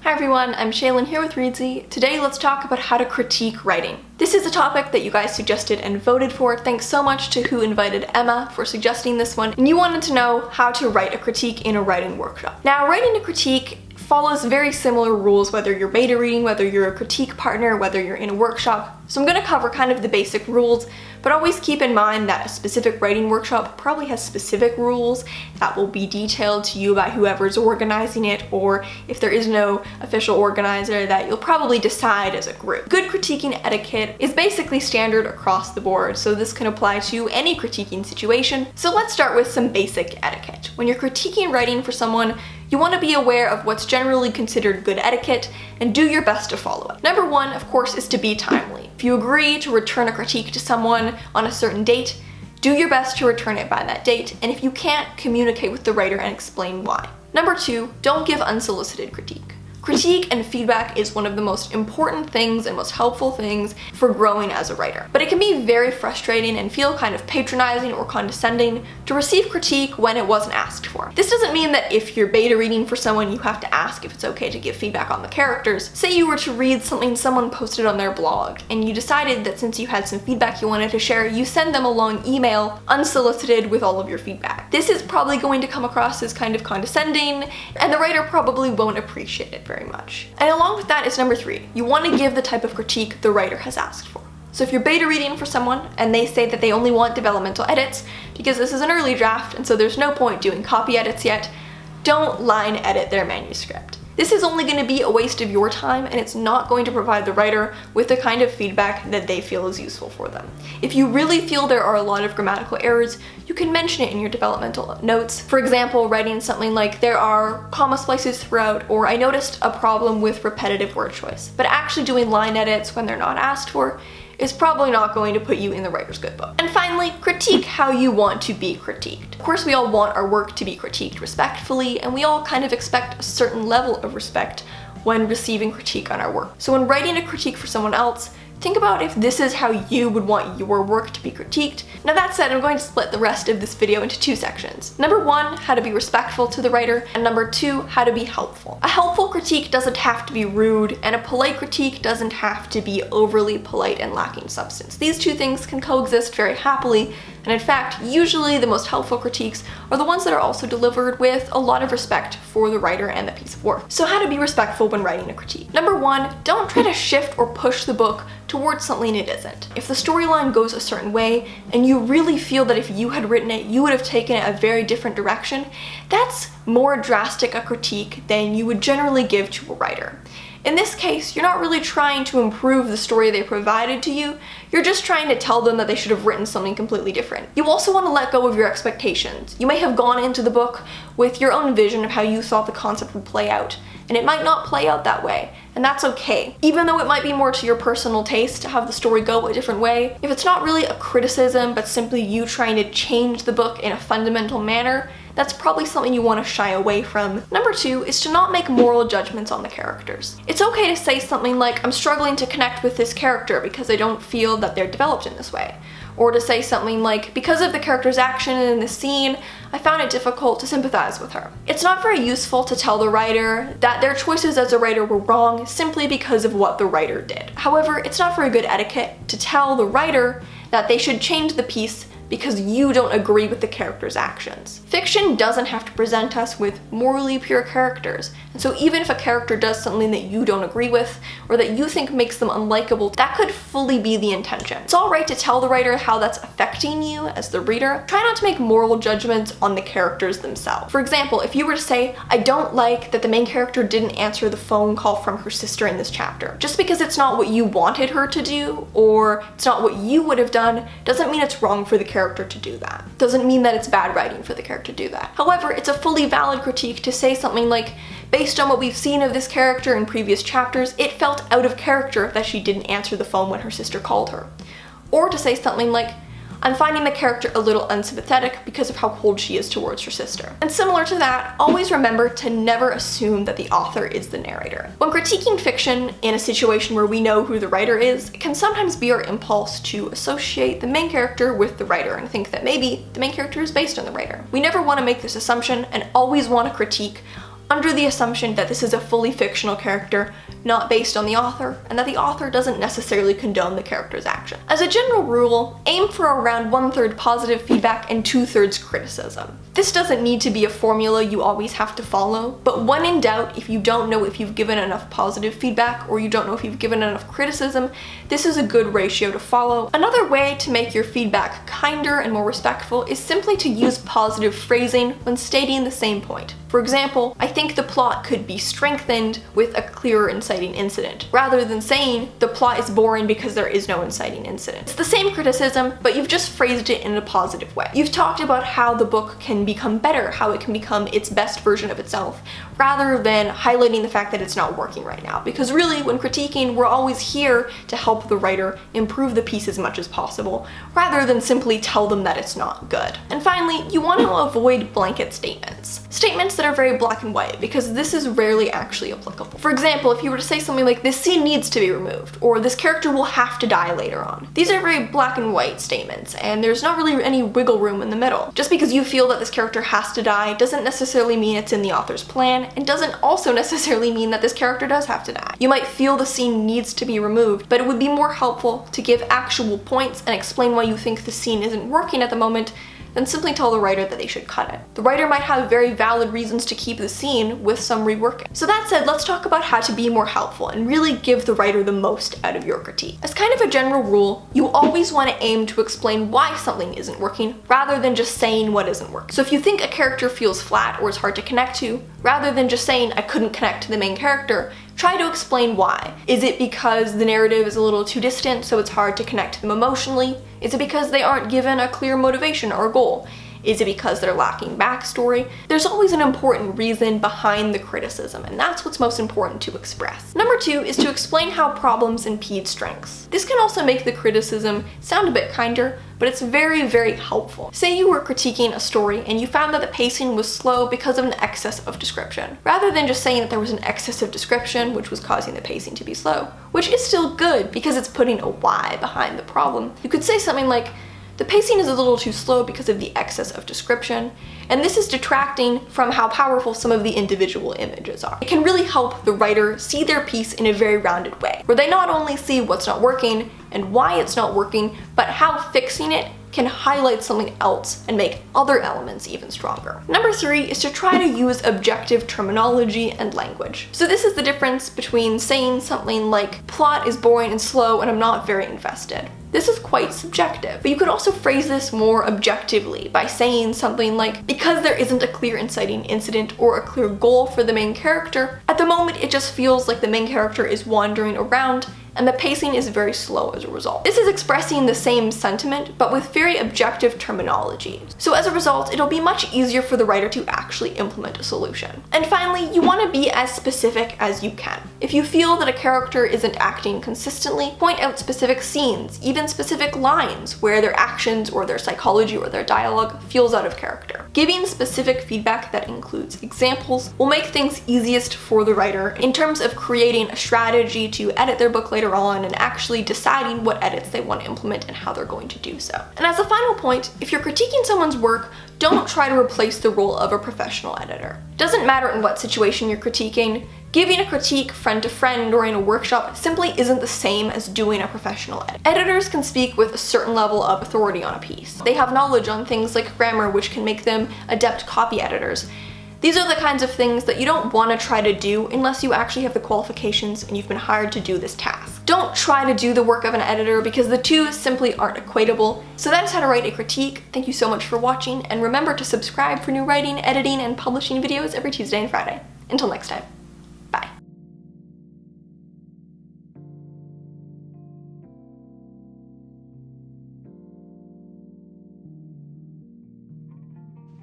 Hi everyone, I'm Shaylin here with Reedsy. Today let's talk about how to critique writing. This is a topic that you guys suggested and voted for. Thanks so much to who invited Emma for suggesting this one. And you wanted to know how to write a critique in a writing workshop. Now, writing a critique follows very similar rules whether you're beta reading, whether you're a critique partner, whether you're in a workshop. So I'm going to cover kind of the basic rules, but always keep in mind that a specific writing workshop probably has specific rules that will be detailed to you by whoever's organizing it, or if there is no official organizer, that you'll probably decide as a group. Good critiquing etiquette is basically standard across the board, so this can apply to any critiquing situation. So let's start with some basic etiquette. When you're critiquing writing for someone, you want to be aware of what's generally considered good etiquette and do your best to follow it. Number one, of course, is to be timely. If you agree to return a critique to someone on a certain date, do your best to return it by that date, and if you can't, communicate with the writer and explain why. Number two, don't give unsolicited critique. Critique and feedback is one of the most important things and most helpful things for growing as a writer. But it can be very frustrating and feel kind of patronizing or condescending to receive critique when it wasn't asked for. This doesn't mean that if you're beta reading for someone, you have to ask if it's okay to give feedback on the characters. Say you were to read something someone posted on their blog, and you decided that since you had some feedback you wanted to share, you send them a long email unsolicited with all of your feedback. This is probably going to come across as kind of condescending, and the writer probably won't appreciate it very much. And along with that is number three. You want to give the type of critique the writer has asked for. So if you're beta reading for someone and they say that they only want developmental edits because this is an early draft and so there's no point doing copy edits yet, don't line edit their manuscript. This is only going to be a waste of your time, and it's not going to provide the writer with the kind of feedback that they feel is useful for them. If you really feel there are a lot of grammatical errors, you can mention it in your developmental notes. For example, writing something like, there are comma splices throughout, or I noticed a problem with repetitive word choice. But actually doing line edits when they're not asked for is probably not going to put you in the writer's good book. And finally, critique how you want to be critiqued. Of course, we all want our work to be critiqued respectfully, and we all kind of expect a certain level of respect when receiving critique on our work. So when writing a critique for someone else, think about if this is how you would want your work to be critiqued. Now that said, I'm going to split the rest of this video into two sections. Number one, how to be respectful to the writer, and number two, how to be helpful. A helpful critique doesn't have to be rude, and a polite critique doesn't have to be overly polite and lacking substance. These two things can coexist very happily, and in fact, usually the most helpful critiques are the ones that are also delivered with a lot of respect for the writer and the piece of work. So how to be respectful when writing a critique. Number one, don't try to shift or push the book towards something it isn't. If the storyline goes a certain way and you really feel that if you had written it, you would have taken it a very different direction, that's more drastic a critique than you would generally give to a writer. In this case, you're not really trying to improve the story they provided to you, you're just trying to tell them that they should have written something completely different. You also want to let go of your expectations. You may have gone into the book with your own vision of how you thought the concept would play out, and it might not play out that way, and that's okay. Even though it might be more to your personal taste to have the story go a different way, if it's not really a criticism but simply you trying to change the book in a fundamental manner, that's probably something you want to shy away from. Number two is to not make moral judgments on the characters. It's okay to say something like, I'm struggling to connect with this character because I don't feel that they're developed in this way. Or to say something like, because of the character's action in this scene, I found it difficult to sympathize with her. It's not very useful to tell the writer that their choices as a writer were wrong simply because of what the writer did. However, it's not very good etiquette to tell the writer that they should change the piece because you don't agree with the character's actions. Fiction doesn't have to present us with morally pure characters, and so even if a character does something that you don't agree with, or that you think makes them unlikable, that could fully be the intention. It's alright to tell the writer how that's affecting you as the reader. Try not to make moral judgments on the characters themselves. For example, if you were to say, I don't like that the main character didn't answer the phone call from her sister in this chapter. Just because it's not what you wanted her to do, or it's not what you would have done, doesn't mean it's wrong for the character to do that. Doesn't mean that it's bad writing for the character to do that. However, it's a fully valid critique to say something like, based on what we've seen of this character in previous chapters, it felt out of character that she didn't answer the phone when her sister called her. Or to say something like, I'm finding the character a little unsympathetic because of how cold she is towards her sister. And similar to that, always remember to never assume that the author is the narrator. When critiquing fiction in a situation where we know who the writer is, it can sometimes be our impulse to associate the main character with the writer and think that maybe the main character is based on the writer. We never want to make this assumption and always want to critique under the assumption that this is a fully fictional character, not based on the author, and that the author doesn't necessarily condone the character's action. As a general rule, aim for around 1/3 positive feedback and 2/3 criticism. This doesn't need to be a formula you always have to follow, but when in doubt, if you don't know if you've given enough positive feedback or you don't know if you've given enough criticism, this is a good ratio to follow. Another way to make your feedback kinder and more respectful is simply to use positive phrasing when stating the same point. For example, I think the plot could be strengthened with a clearer inciting incident, rather than saying the plot is boring because there is no inciting incident. It's the same criticism, but you've just phrased it in a positive way. You've talked about how the book can become better, how it can become its best version of itself, rather than highlighting the fact that it's not working right now. Because really, when critiquing, we're always here to help the writer improve the piece as much as possible, rather than simply tell them that it's not good. And finally, you want to avoid blanket statements. Statements that are very black and white, because this is rarely actually applicable. For example, if you were to say something like, this scene needs to be removed, or this character will have to die later on. These are very black and white statements, and there's not really any wiggle room in the middle. Just because you feel that this character has to die doesn't necessarily mean it's in the author's plan, and doesn't also necessarily mean that this character does have to die. You might feel the scene needs to be removed, but it would be more helpful to give actual points and explain why you think the scene isn't working at the moment than simply tell the writer that they should cut it. The writer might have very valid reasons to keep the scene with some reworking. So that said, let's talk about how to be more helpful and really give the writer the most out of your critique. As kind of a general rule, you always want to aim to explain why something isn't working rather than just saying what isn't working. So if you think a character feels flat or is hard to connect to, rather than just saying I couldn't connect to the main character, try to explain why. Is it because the narrative is a little too distant, so it's hard to connect to them emotionally? Is it because they aren't given a clear motivation or goal? Is it because they're lacking backstory? There's always an important reason behind the criticism, and that's what's most important to express. Number 2 is to explain how problems impede strengths. This can also make the criticism sound a bit kinder, but it's very, very helpful. Say you were critiquing a story and you found that the pacing was slow because of an excess of description. Rather than just saying that there was an excess of description which was causing the pacing to be slow, which is still good because it's putting a why behind the problem, you could say something like, the pacing is a little too slow because of the excess of description, and this is detracting from how powerful some of the individual images are. It can really help the writer see their piece in a very rounded way, where they not only see what's not working and why it's not working, but how fixing it can highlight something else and make other elements even stronger. Number 3 is to try to use objective terminology and language. So this is the difference between saying something like, plot is boring and slow and I'm not very invested. This is quite subjective, but you could also phrase this more objectively by saying something like, because there isn't a clear inciting incident or a clear goal for the main character, at the moment it just feels like the main character is wandering around and the pacing is very slow as a result. This is expressing the same sentiment, but with very objective terminology. So as a result, it'll be much easier for the writer to actually implement a solution. And finally, you want to be as specific as you can. If you feel that a character isn't acting consistently, point out specific scenes, even specific lines where their actions or their psychology or their dialogue feels out of character. Giving specific feedback that includes examples will make things easiest for the writer in terms of creating a strategy to edit their book later on and actually deciding what edits they want to implement and how they're going to do so. And as a final point, if you're critiquing someone's work, don't try to replace the role of a professional editor. Doesn't matter in what situation you're critiquing, giving a critique friend to friend or in a workshop simply isn't the same as doing a professional edit. Editors can speak with a certain level of authority on a piece. They have knowledge on things like grammar, which can make them adept copy editors. These are the kinds of things that you don't want to try to do unless you actually have the qualifications and you've been hired to do this task. Don't try to do the work of an editor because the two simply aren't equatable. So that is how to write a critique. Thank you so much for watching, and remember to subscribe for new writing, editing, and publishing videos every Tuesday and Friday. Until next time.